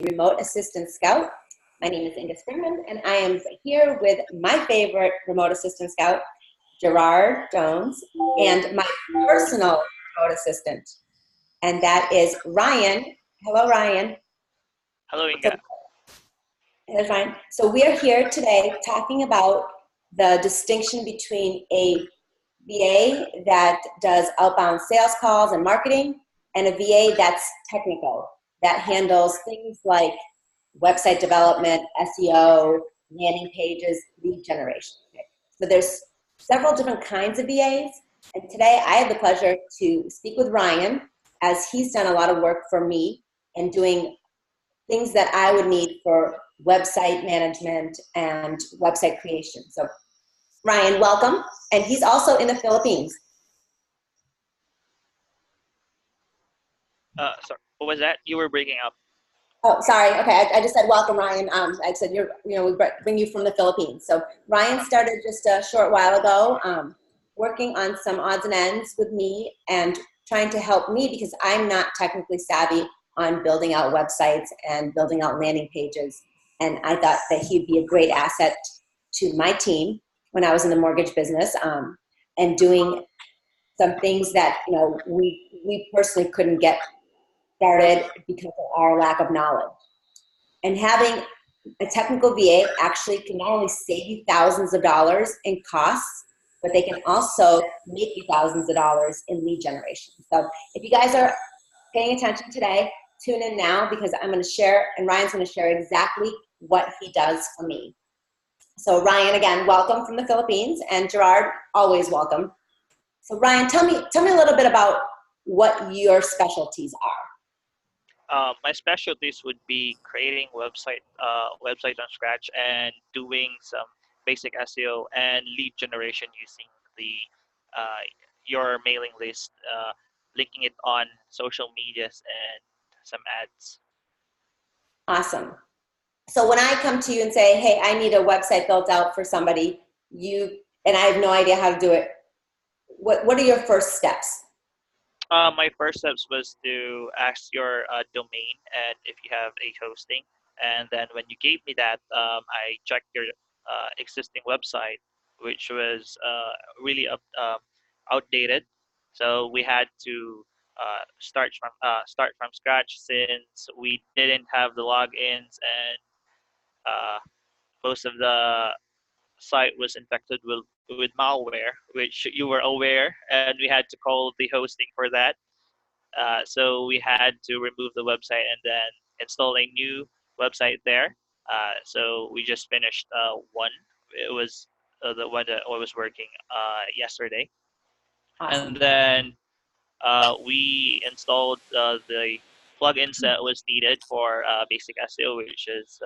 Remote Assistant Scout. My name is Inga Springman, and I am here with my favorite Remote Assistant Scout, Gerard Jones, and my personal remote assistant, and that is Ryan. Hello, Ryan. Hello, Inga. There's Ryan. So we are here today talking about the distinction between a VA that does outbound sales calls and marketing and a VA that's technical, that handles things like website development, SEO, landing pages, lead generation. So there's several different kinds of VAs, and today I have the pleasure to speak with Ryan, as he's done a lot of work for me in doing things that I would need for website management and website creation. So Ryan, welcome. And he's also in the Philippines. Sorry, what was that? You were breaking up. Oh, sorry. Okay, I just said welcome, Ryan. I said we bring you from the Philippines. So Ryan started just a short while ago, working on some odds and ends with me and trying to help me because I'm not technically savvy on building out websites and building out landing pages. And I thought that he'd be a great asset to my team when I was in the mortgage business, and doing some things that we personally couldn't get started because of our lack of knowledge. And having a technical VA actually can not only save you thousands of dollars in costs, but they can also make you thousands of dollars in lead generation. So if you guys are paying attention today, tune in now because I'm going to share, and Ryan's going to share exactly what he does for me. So Ryan, again, welcome from the Philippines, and Gerard, always welcome. So Ryan, tell me a little bit about what your specialties are. My specialties would be creating websites on scratch and doing some basic SEO and lead generation using the your mailing list, linking it on social medias and some ads. Awesome. So when I come to you and say, hey, I need a website built out for somebody, and I have no idea how to do it, what are your first steps? My first steps was to ask your domain and if you have a hosting. And then when you gave me that, I checked your existing website, which was really outdated. So we had to start from scratch since we didn't have the logins, and most of the site was infected with malware, which you were aware, and we had to call the hosting for that. So we had to remove the website and then install a new website there. So we just finished one. It was the one that I was working yesterday. Awesome. And then we installed the plugins that was needed for basic SEO, which is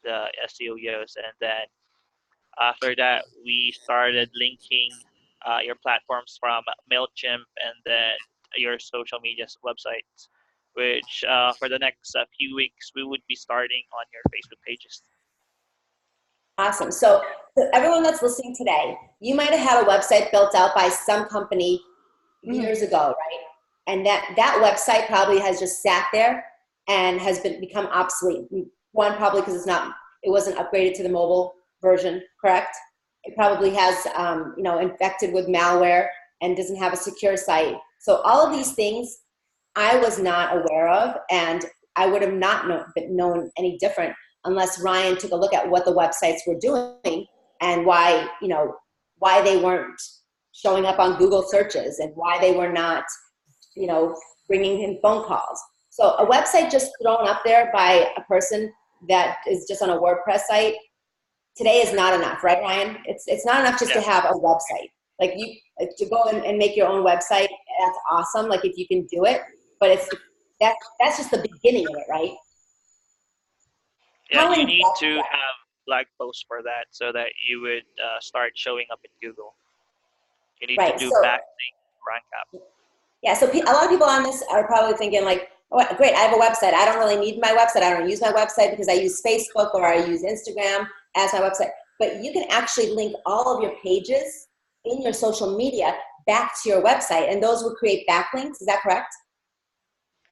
the SEO Yoast. And then after that, we started linking your platforms from MailChimp and then your social media websites, which for the next few weeks, we would be starting on your Facebook pages. Awesome. So everyone that's listening today, you might have had a website built out by some company years ago, right? And that website probably has just sat there and has become obsolete. One, probably because it wasn't upgraded to the mobile version, correct? It probably has, infected with malware and doesn't have a secure site. So all of these things I was not aware of, and I would have not known any different unless Ryan took a look at what the websites were doing and why they weren't showing up on Google searches and why they were not, bringing him phone calls. So a website just thrown up there by a person that is just on a WordPress site today is not enough, right, Ryan? It's not enough just to have a website. Like to go and make your own website, that's awesome. Like if you can do it, but that's just the beginning of it, right? Yeah, you need to have blog posts for that so that you would start showing up in Google. You need to do backlink rank up. Yeah, so a lot of people on this are probably thinking like, oh, great, I have a website. I don't really need my website. I don't use my website because I use Facebook or I use Instagram as my website. But you can actually link all of your pages in your social media back to your website, and those will create backlinks. Is that correct?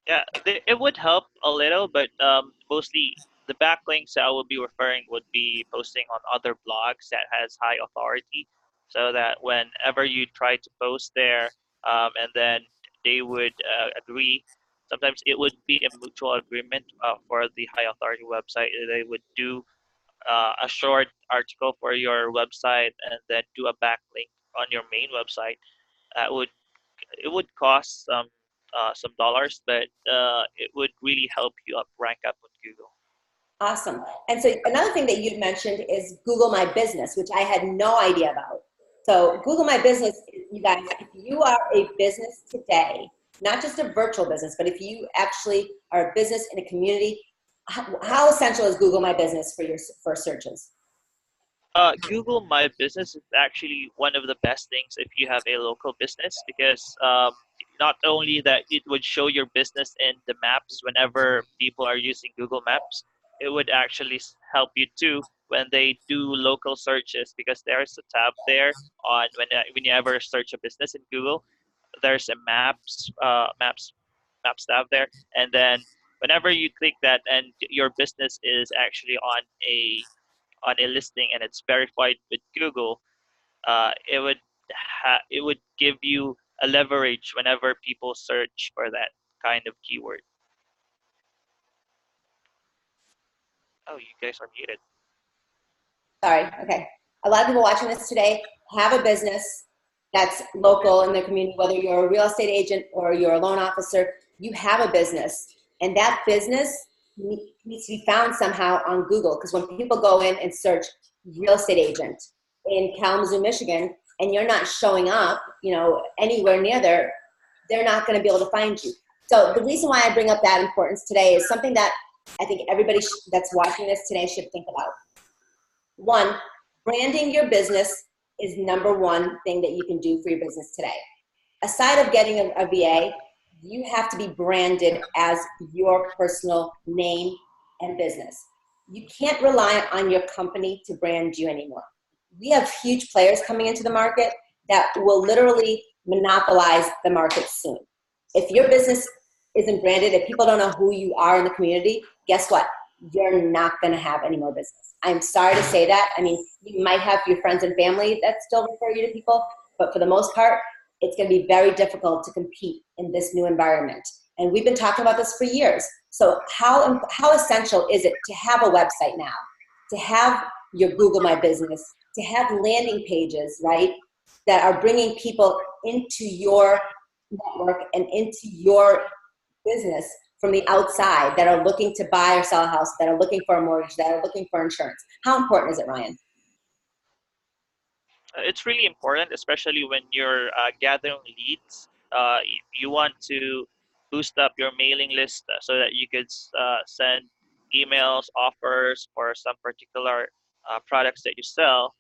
Yeah, it would help a little, but mostly the backlinks that I will be referring would be posting on other blogs that has high authority, so that whenever you try to post there, and then they would agree. Sometimes it would be a mutual agreement for the high authority website. They would do a short article for your website and then do a backlink on your main website. Would it would cost some dollars, but it would really help you up rank up on Google. Awesome. And so another thing that you'd mentioned is Google My Business, which I had no idea about. So Google My Business, you guys, if you are a business today, not just a virtual business, but if you actually are a business in a community, how essential is Google My Business for your for searches? Google My Business is actually one of the best things if you have a local business, because not only that it would show your business in the maps whenever people are using Google Maps, it would actually help you too when they do local searches, because there's a tab there on when you ever search a business in Google, there's a maps tab there, and then whenever you click that and your business is actually on a listing and it's verified with Google, it would it would give you a leverage whenever people search for that kind of keyword. Oh, you guys are muted. Sorry, okay. A lot of people watching this today have a business that's local in their community, whether you're a real estate agent or you're a loan officer, you have a business. And that business needs to be found somehow on Google. Because when people go in and search real estate agent in Kalamazoo, Michigan, and you're not showing up, anywhere near there, they're not going to be able to find you. So the reason why I bring up that importance today is something that I think everybody that's watching this today should think about. One, branding your business is number one thing that you can do for your business today. Aside of getting a VA, you have to be branded as your personal name and business. You can't rely on your company to brand you anymore. We have huge players coming into the market that will literally monopolize the market soon. If your business isn't branded, if people don't know who you are in the community, guess what? You're not going to have any more business. I'm sorry to say that. I mean, you might have your friends and family that still refer you to people, but for the most part, it's going to be very difficult to compete in this new environment. And we've been talking about this for years. So how essential is it to have a website now, to have your Google My Business, to have landing pages, right, that are bringing people into your network and into your business from the outside that are looking to buy or sell a house, that are looking for a mortgage, that are looking for insurance? How important is it, Ryan? It's really important, especially when you're gathering leads. You want to boost up your mailing list so that you could send emails, offers for some particular products that you sell.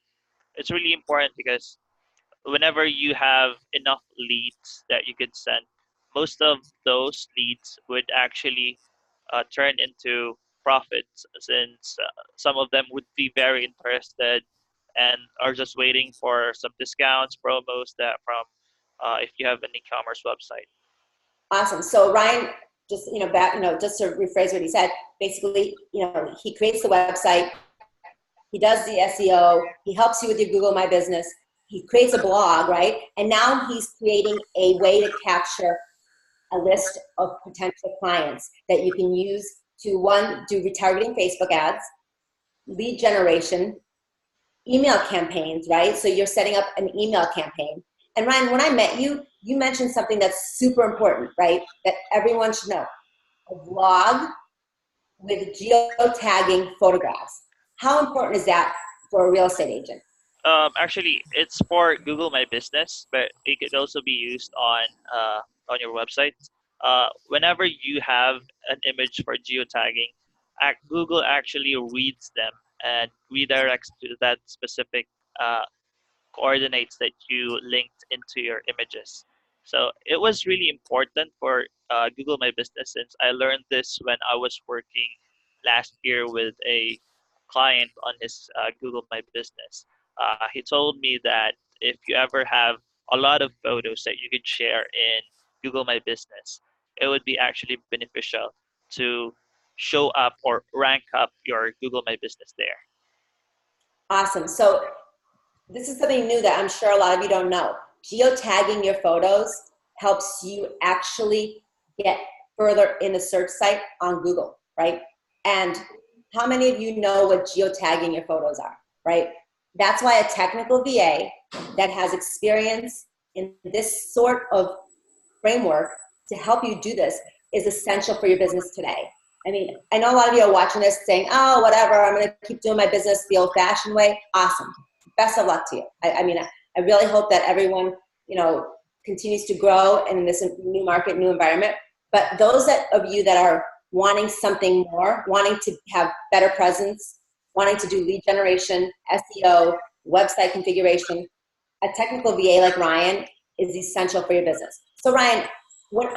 It's really important because whenever you have enough leads that you could send, most of those leads would actually turn into profits, since some of them would be very interested and are just waiting for some discounts, promos that from if you have an e-commerce website. Awesome. So Ryan, just just to rephrase what he said, basically, he creates the website, he does the SEO, he helps you with your Google My Business, he creates a blog, right? And now he's creating a way to capture a list of potential clients that you can use to, one, do retargeting Facebook ads, lead generation, email campaigns, right? So you're setting up an email campaign. And Ryan, when I met you, you mentioned something that's super important, right? That everyone should know. A vlog with geotagging photographs. How important is that for a real estate agent? Actually, it's for Google My Business, but it could also be used on your website. Whenever you have an image for geotagging, Google actually reads them and redirects to that specific uh, coordinates that you linked into your images. So it was really important for Google My Business, since I learned this when I was working last year with a client on his Google My Business. He told me that if you ever have a lot of photos that you could share in Google My Business, it would be actually beneficial to show up or rank up your Google My Business there. Awesome. So this is something new that I'm sure a lot of you don't know. Geotagging your photos helps you actually get further in the search site on Google, right? And how many of you know what geotagging your photos are, right? That's why a technical VA that has experience in this sort of framework to help you do this is essential for your business today. I mean, I know a lot of you are watching this saying, oh, whatever, I'm going to keep doing my business the old-fashioned way. Awesome. Best of luck to you. I mean, I really hope that everyone, continues to grow in this new market, new environment. But those of you that are wanting something more, wanting to have better presence, wanting to do lead generation, SEO, website configuration, a technical VA like Ryan is essential for your business. So Ryan, when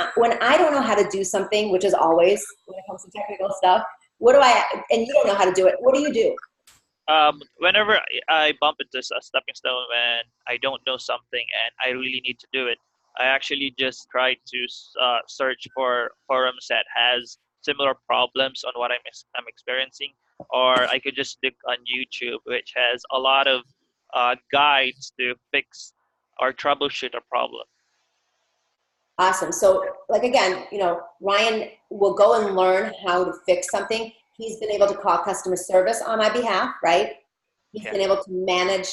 I don't know how to do something, which is always when it comes to technical stuff, and you don't know how to do it, what do you do? Whenever I bump into a stepping stone when I don't know something and I really need to do it, I actually just try to search for forums that has similar problems on what I'm experiencing, or I could just look on YouTube, which has a lot of guides to fix or troubleshoot a problem. Awesome. So like, again, Ryan will go and learn how to fix something. He's been able to call customer service on my behalf, right? He's been able to manage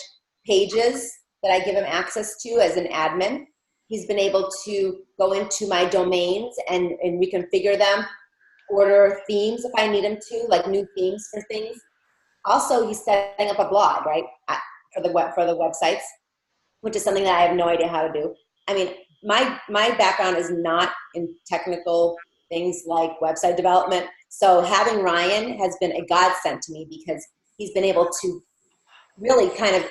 pages that I give him access to as an admin. He's been able to go into my domains and reconfigure them, order themes if I need him to, like new themes for things. Also, he's setting up a blog, right, for the websites, which is something that I have no idea how to do. I mean, my background is not in technical things like website development. So having Ryan has been a godsend to me because he's been able to really kind of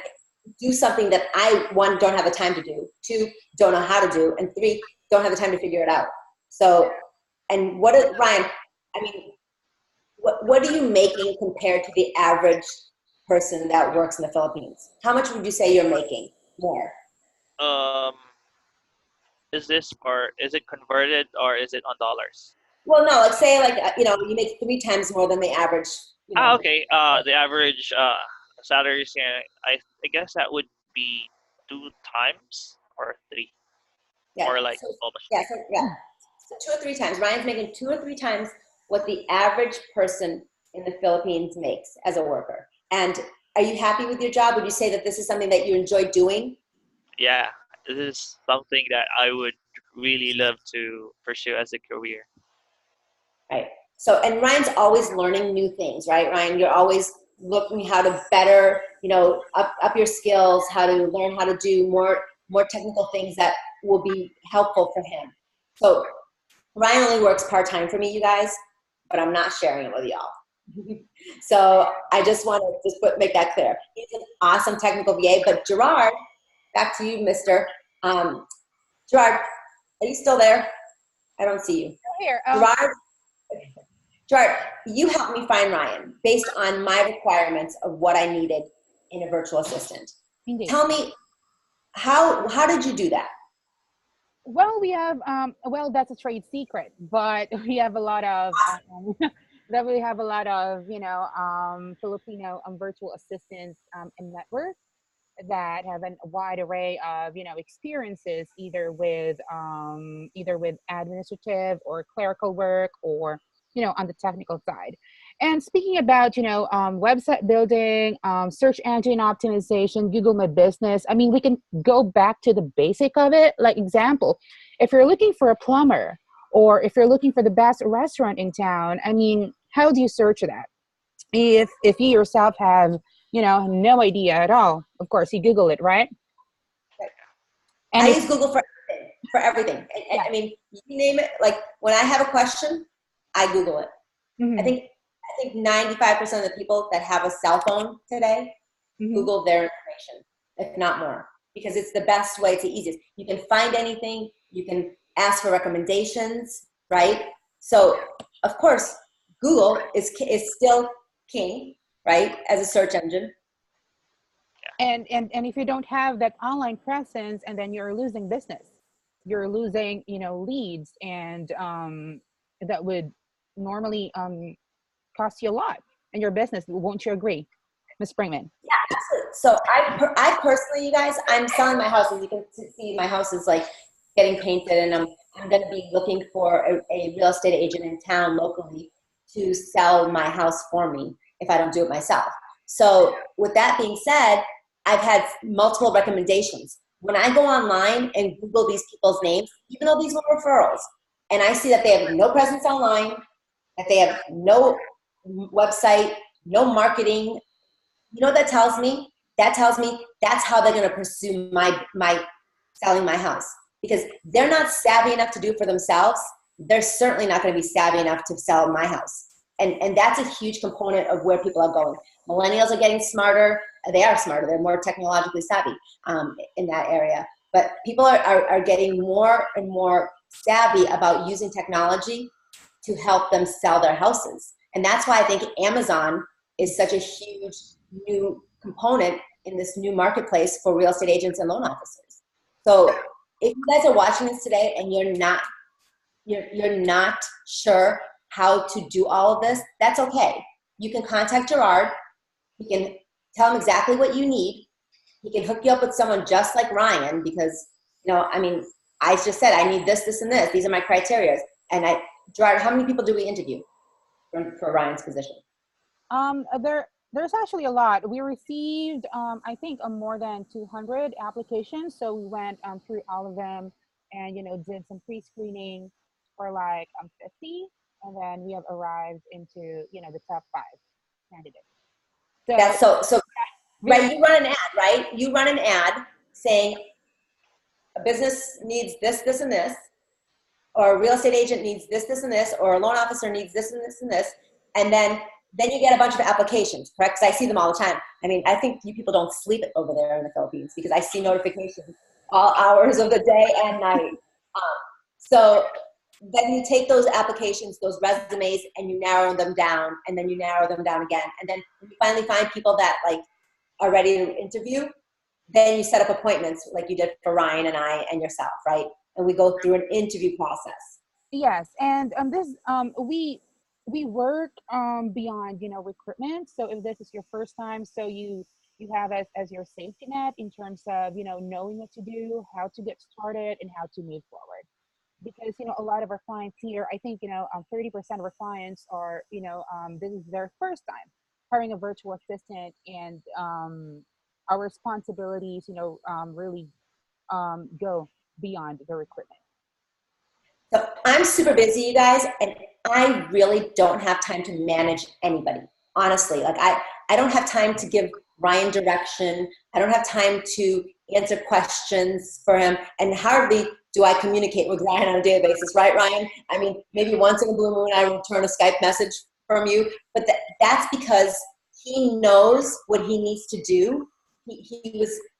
do something that I, one, don't have the time to do, two, don't know how to do, and three, don't have the time to figure it out. So, and Ryan, I mean, what are you making compared to the average person that works in the Philippines? How much would you say you're making more? Is it converted or is it on dollars? Well, no, let's say you make 3 times more than the average. Okay. The average salaries here, I guess that would be 2 times or 3, Yeah. or like So, almost. yeah. So 2 or 3 times. Ryan's making 2 or 3 times what the average person in the Philippines makes as a worker. And are you happy with your job? Would you say that this is something that you enjoy doing? Yeah, this is something that I would really love to pursue as a career. Right. So, and Ryan's always learning new things, right? Ryan, you're always looking how to better, up your skills, how to learn how to do more technical things that will be helpful for him. So Ryan only works part-time for me, you guys, but I'm not sharing it with y'all. So I just want to make that clear. He's an awesome technical VA, but Gerard, back to you, mister. Gerard, are you still there? I don't see you. Here. Gerard, you helped me find Ryan based on my requirements of what I needed in a virtual assistant. Indeed. Tell me, how did you do that? Well, we have, that's a trade secret, but we have a lot of, Filipino virtual assistants in network that have a wide array of, experiences either with administrative or clerical work or, on the technical side. And speaking about, website building, search engine optimization, Google My Business, I mean, we can go back to the basic of it. Like example, if you're looking for a plumber or if you're looking for the best restaurant in town, I mean, how do you search that? If you yourself have, no idea at all, of course, you Google it, right? And I use Google for everything. Yeah. I mean, you name it. Like when I have a question, I Google it. Mm-hmm. I think 95% of the people that have a cell phone today Google their information, if not more, because it's the best way. It's the easiest. You can find anything. You can ask for recommendations, right? So, of course, Google is still king, right, as a search engine. And if you don't have that online presence, and then you're losing business. you're losing, leads, and that would normally cost you a lot in your business. Won't you agree, Ms. Springman? Yeah, absolutely. So I personally, you guys, I'm selling my house. As you can see, my house is like getting painted, and I'm going to be looking for a real estate agent in town locally to sell my house for me if I don't do it myself. So with that being said, I've had multiple recommendations. When I go online and Google these people's names, even though these were referrals, and I see that they have no presence online, that they have no website, no marketing, you know what that tells me? That tells me that's how they're going to pursue my selling my house, because they're not savvy enough to do it for themselves. They're certainly not going to be savvy enough to sell my house. And that's a huge component of where people are going. Millennials are getting smarter. They are smarter. They're more technologically savvy in that area. But people are getting more and more savvy about using technology to help them sell their houses. And that's why I think Amazon is such a huge new component in this new marketplace for real estate agents and loan officers. So if you guys are watching this today and you're not sure how to do all of this, that's okay. You can contact Gerard. He can tell him exactly what you need. He can hook you up with someone just like Ryan, because, I just said, I need this, this, and this. These are my criteria. And Gerard, how many people do we interview for Ryan's position? There's actually a lot. We received, I think, more than 200 applications. So we went through all of them and, did some pre-screening for like 50. And then we have arrived into, the top 5 candidates. So, that's so right, you run an ad, right? You run an ad saying a business needs this, this, and this, or a real estate agent needs this, this, and this, or a loan officer needs this and this and this, and then you get a bunch of applications, correct? Because I see them all the time. I think you people don't sleep over there in the Philippines, because I see notifications all hours of the day and night. So then you take those applications, those resumes, and you narrow them down, and then you narrow them down again. And then when you finally find people that are ready to interview, then you set up appointments like you did for Ryan and I and yourself, right? And we go through an interview process. Yes, and we work beyond recruitment. So if this is your first time, so you have us as your safety net in terms of knowing what to do, how to get started, and how to move forward. Because a lot of our clients here, I think 30% of our clients are this is their first time hiring a virtual assistant, and our responsibilities really go beyond the recruitment. So I'm super busy, you guys, and I really don't have time to manage anybody. Honestly, I don't have time to give Ryan direction. I don't have time to answer questions for him, and hardly do I communicate with Ryan on a daily basis, right, Ryan? Maybe once in a blue moon I return a Skype message from you, but that's because he knows what he needs to do.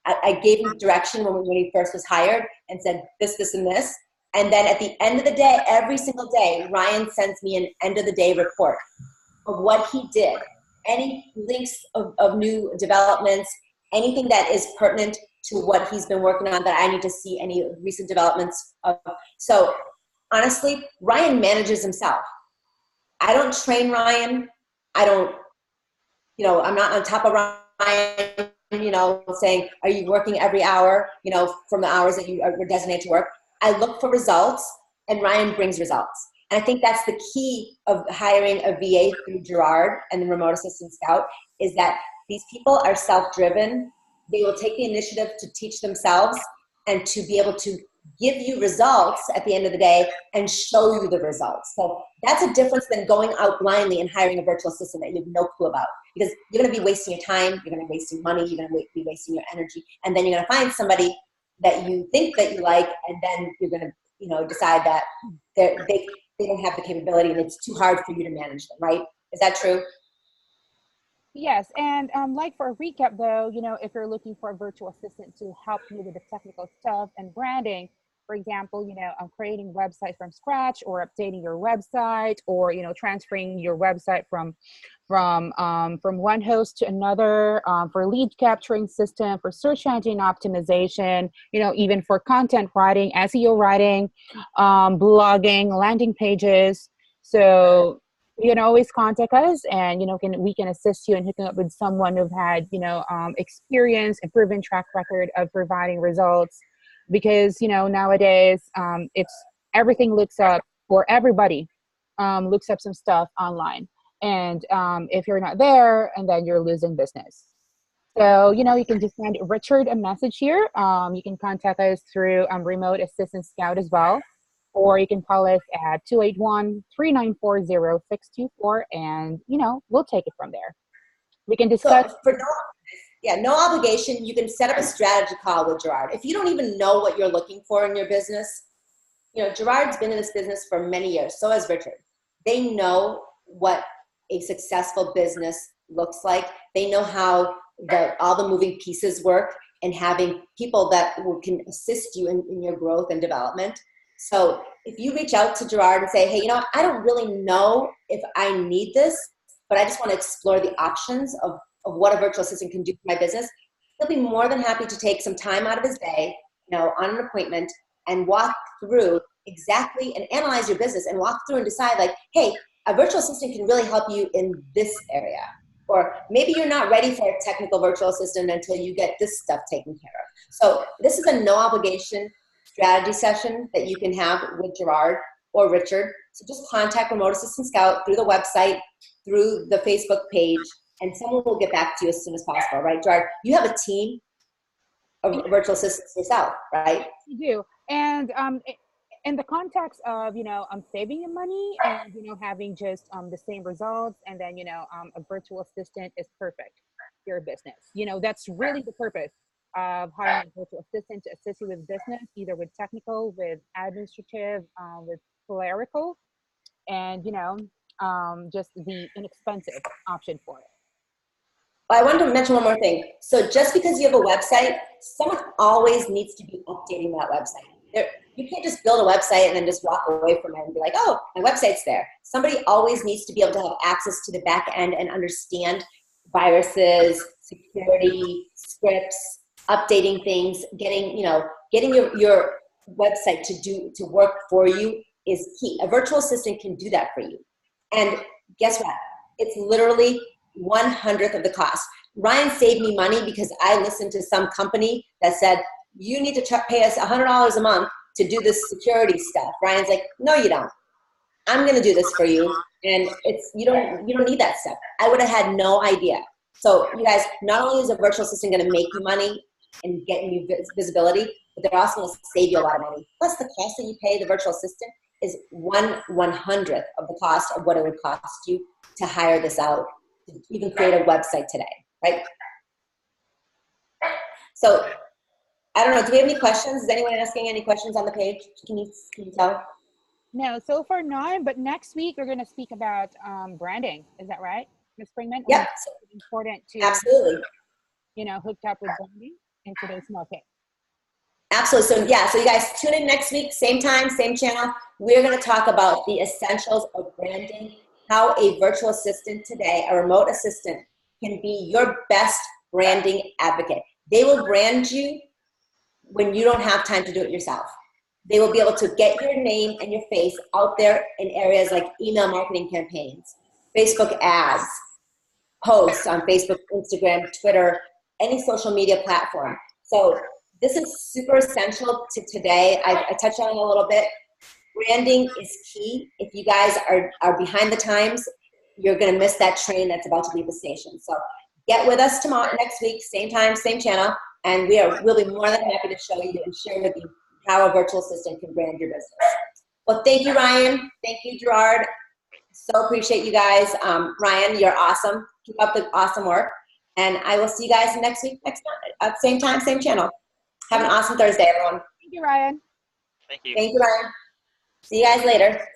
I gave him direction when he first was hired and said this, this, and this. And then at the end of the day, every single day, Ryan sends me an end of the day report of what he did. Any links of new developments, anything that is pertinent to what he's been working on that I need to see, any recent developments of. So honestly, Ryan manages himself. I don't train Ryan. I'm not on top of Ryan, saying, are you working every hour, from the hours that you are designated to work. I look for results, and Ryan brings results. And I think that's the key of hiring a VA through Gerard and the Remote Assistant Scout, is that these people are self-driven. They will take the initiative to teach themselves and to be able to give you results at the end of the day and show you the results. So that's a difference than going out blindly and hiring a virtual assistant that you have no clue about, because you're going to be wasting your time, you're going to be wasting money, you're going to be wasting your energy, and then you're going to find somebody that you think that you like, and then you're going to decide that they don't have the capability and it's too hard for you to manage them, right? Is that true? Yes, and like for a recap though, if you're looking for a virtual assistant to help you with the technical stuff and branding, For example, I'm creating a website from scratch, or updating your website, or transferring your website from one host to another, for lead capturing system, for search engine optimization, even for content writing, SEO writing, blogging, landing pages. So you can always contact us, and we can assist you in hooking up with someone who've had experience and proven track record of providing results. Because nowadays, it's everything looks up, or everybody looks up some stuff online, and if you're not there, and then you're losing business. So you can just send Richard a message here. You can contact us through Remote Assistant Scout as well, or you can call us at 281-394-0624, and we'll take it from there. We can discuss. So no obligation. You can set up a strategy call with Gerard. If you don't even know what you're looking for in your business, Gerard's been in this business for many years. So has Richard. They know what a successful business looks like. They know how all the moving pieces work, and having people that can assist you in your growth and development. So if you reach out to Gerard and say, hey, I don't really know if I need this, but I just want to explore the options of what a virtual assistant can do for my business, he'll be more than happy to take some time out of his day, on an appointment, and walk through exactly and analyze your business, and walk through and decide, like, hey, a virtual assistant can really help you in this area. Or maybe you're not ready for a technical virtual assistant until you get this stuff taken care of. So this is a no obligation strategy session that you can have with Gerard or Richard. So just contact Remote Assistant Scout through the website, through the Facebook page, and someone will get back to you as soon as possible, right, Gerard? You have a team of virtual assistants yourself, right? You do. And in the context of, saving you money, and, having just the same results, and then, a virtual assistant is perfect for your business. That's really the purpose of hiring a virtual assistant, to assist you with business, either with technical, with administrative, with clerical, and, just the inexpensive option for it. I wanted to mention one more thing. So just because you have a website, someone always needs to be updating that website. You can't just build a website and then just walk away from it and be like, oh, my website's there. Somebody always needs to be able to have access to the back end and understand viruses, security, scripts, updating things, getting your website to work for you is key. A virtual assistant can do that for you. And guess what? It's literally 1/100th of the cost. Ryan saved me money because I listened to some company that said, you need to pay us $100 a month to do this security stuff. Ryan's like, no, you don't. I'm going to do this for you. And you don't need that stuff. I would have had no idea. So you guys, not only is a virtual assistant going to make you money and get you visibility, but they're also going to save you a lot of money. Plus the cost that you pay the virtual assistant is 1/100th of the cost of what it would cost you to hire this out, to even create a website today, right? So I don't know, do we have any questions? Is anyone asking any questions on the page? Can you tell? No, so far none, but next week we're going to speak about branding. Is that right, Ms. Springman? Yeah. It's important to, absolutely. Hook up with branding in today's market. Absolutely. So you guys tune in next week, same time, same channel. We're going to talk about the essentials of branding, how a virtual assistant today, a remote assistant, can be your best branding advocate. They will brand you when you don't have time to do it yourself. They will be able to get your name and your face out there in areas like email marketing campaigns, Facebook ads, posts on Facebook, Instagram, Twitter, any social media platform. So this is super essential to today. I touched on it a little bit. Branding is key. If you guys are behind the times, you're going to miss that train that's about to leave the station. So get with us next week, same time, same channel, and we'll be more than happy to show you and share with you how a virtual assistant can brand your business. Well, thank you, Ryan. Thank you, Gerard. So appreciate you guys. Ryan, you're awesome. Keep up the awesome work. And I will see you guys next week, same time, same channel. Have an awesome Thursday, everyone. Thank you, Ryan. Thank you. Thank you, Ryan. See you guys later.